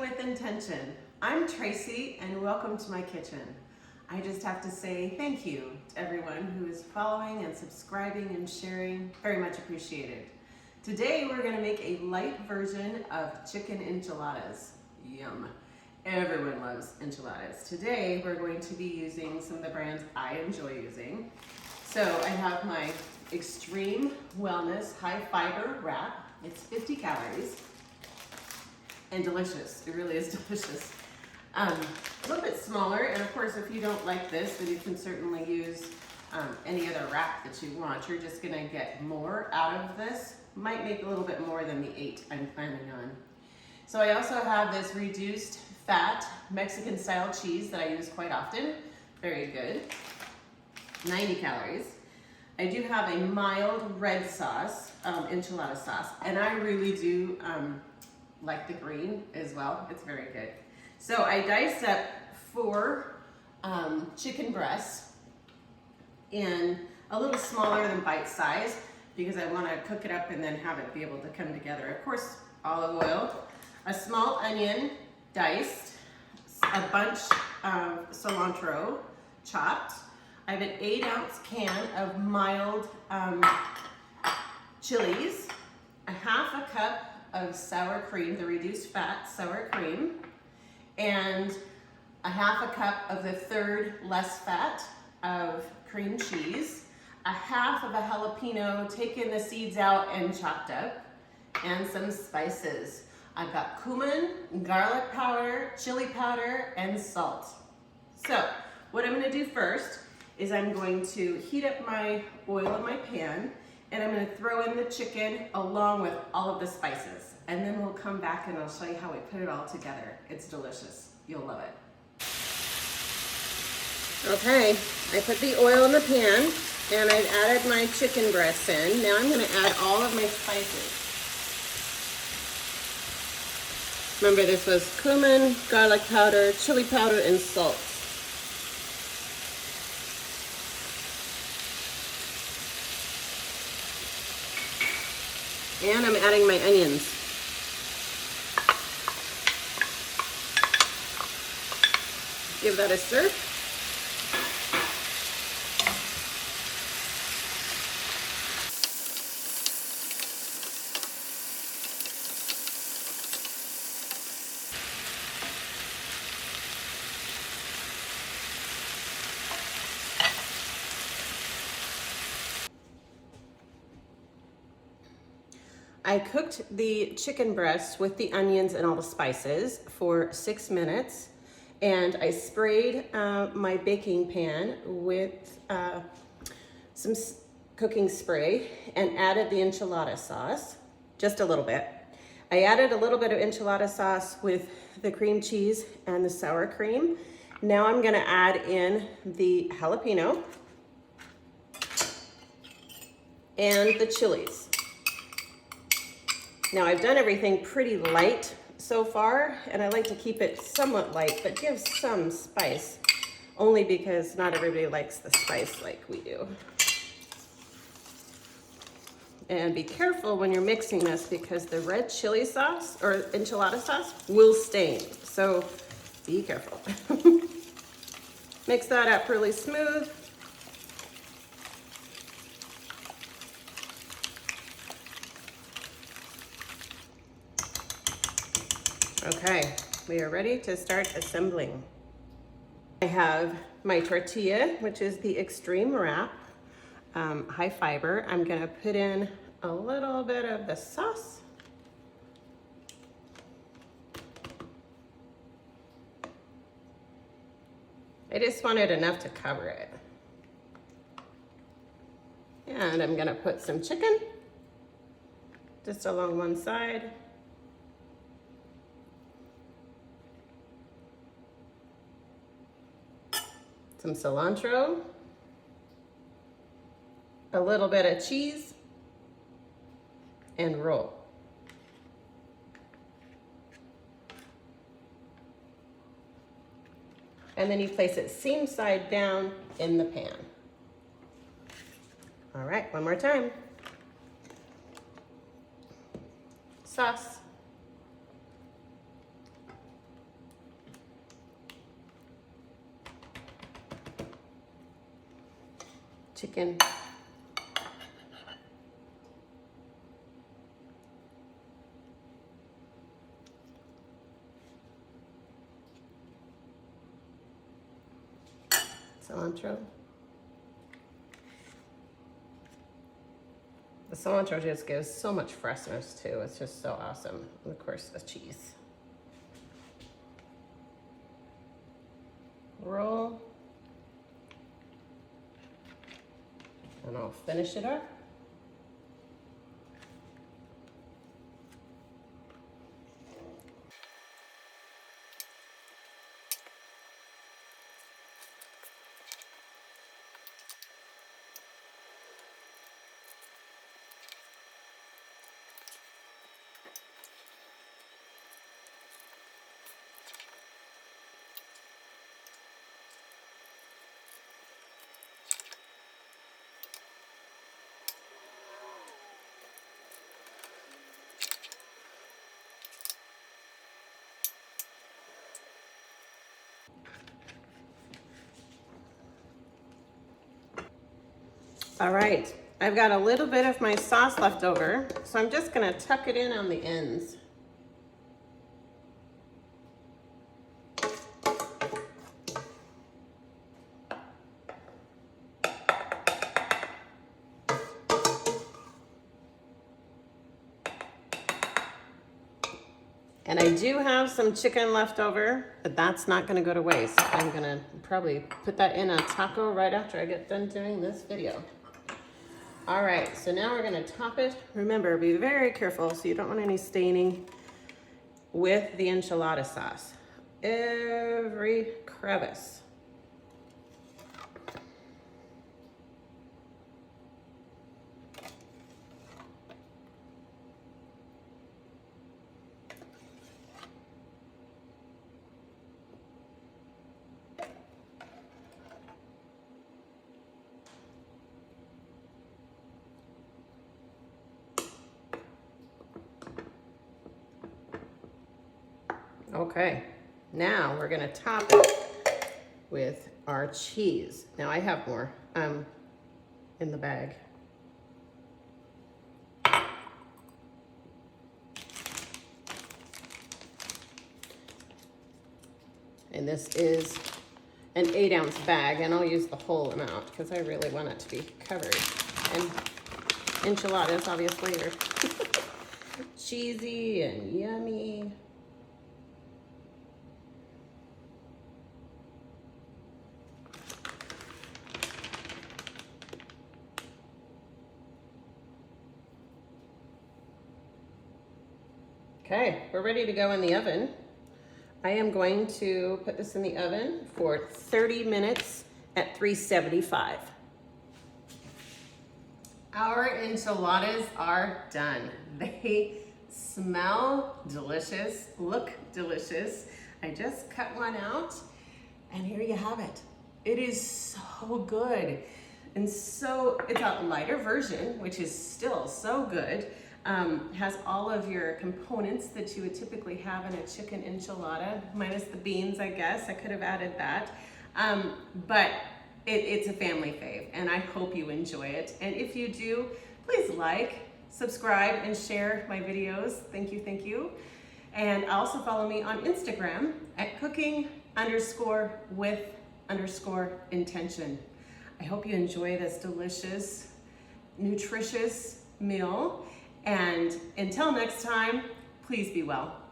with intention. I'm Tracy and welcome to my kitchen. I just have to say thank you to everyone who is following and subscribing and sharing. Very much appreciated. Today we're going to make a light version of chicken enchiladas. Yum. Everyone loves enchiladas. Today we're going to be using some of the brands I enjoy using. So I have my Extreme Wellness High Fiber Wrap. It's 50 calories and delicious. It really is delicious. A little bit smaller, and of course if you don't like this, then you can certainly use any other wrap that you want. You're just gonna get more out of this. Might make a little bit more than the 8 I'm planning on. So I also have this reduced fat Mexican style cheese that I use quite often. Very good. 90 calories. I do have a mild red sauce, enchilada sauce, and I really do like the green as well. It's very good. So I diced up 4 chicken breasts in a little smaller than bite size because I want to cook it up and then have it be able to come together. Of course, olive oil, a small onion diced, a bunch of cilantro chopped. I have an 8-ounce can of mild chilies, a half a cup of sour cream, the reduced fat sour cream, and a half a cup of the 3rd less fat of cream cheese, a half of a jalapeno taken the seeds out and chopped up, and some spices. I've got cumin, garlic powder, chili powder, and salt. So what I'm gonna do first is I'm going to heat up my oil in my pan, and I'm gonna throw in the chicken along with all of the spices. And then we'll come back and I'll show you how we put it all together. It's delicious. You'll love it. Okay, I put the oil in the pan and I've added my chicken breasts in. Now I'm gonna add all of my spices. Remember, this was cumin, garlic powder, chili powder, and salt. And I'm adding my onions. Give that a stir. I cooked the chicken breast with the onions and all the spices for 6 minutes, and I sprayed my baking pan with some cooking spray and added the enchilada sauce, just a little bit. I added a little bit of enchilada sauce with the cream cheese and the sour cream. Now I'm gonna add in the jalapeno and the chilies. Now I've done everything pretty light so far, and I like to keep it somewhat light, but give some spice, only because not everybody likes the spice like we do. And be careful when you're mixing this because the red chili sauce or enchilada sauce will stain, so be careful. Mix that up really smooth. Okay, we are ready to start assembling. I have my tortilla, which is the Extreme Wrap, high fiber. I'm gonna put in a little bit of the sauce. I just wanted enough to cover it. And I'm gonna put some chicken just along one side. Some cilantro, a little bit of cheese, and roll. And then you place it seam side down in the pan. All right, one more time. Sauce. chicken. Cilantro. The cilantro just gives so much freshness too. It's just so awesome. And of course, the cheese. Roll. And I'll finish it up. All right, I've got a little bit of my sauce left over, so I'm just gonna tuck it in on the ends. And I do have some chicken left over, but that's not gonna go to waste. I'm gonna probably put that in a taco right after I get done doing this video. All right, so now we're gonna top it. Remember, be very careful so you don't want any staining with the enchilada sauce. Every crevice. Okay, now we're gonna top it with our cheese. Now I have more in the bag. And this is an 8-ounce bag, and I'll use the whole amount because I really want it to be covered. And enchiladas obviously are cheesy and yummy. Okay, we're ready to go in the oven. I am going to put this in the oven for 30 minutes at 375. Our enchiladas are done. They smell delicious, look delicious. I just cut one out, and here you have it. It is so good. And so it's a lighter version, which is still so good. Has all of your components that you would typically have in a chicken enchilada, minus the beans, I guess. I could have added that. But it's a family fave, and I hope you enjoy it. And if you do, please like, subscribe, and share my videos. Thank you, thank you. And also follow me on Instagram at cooking_with_intention. I hope you enjoy this delicious, nutritious meal. And until next time, please be well.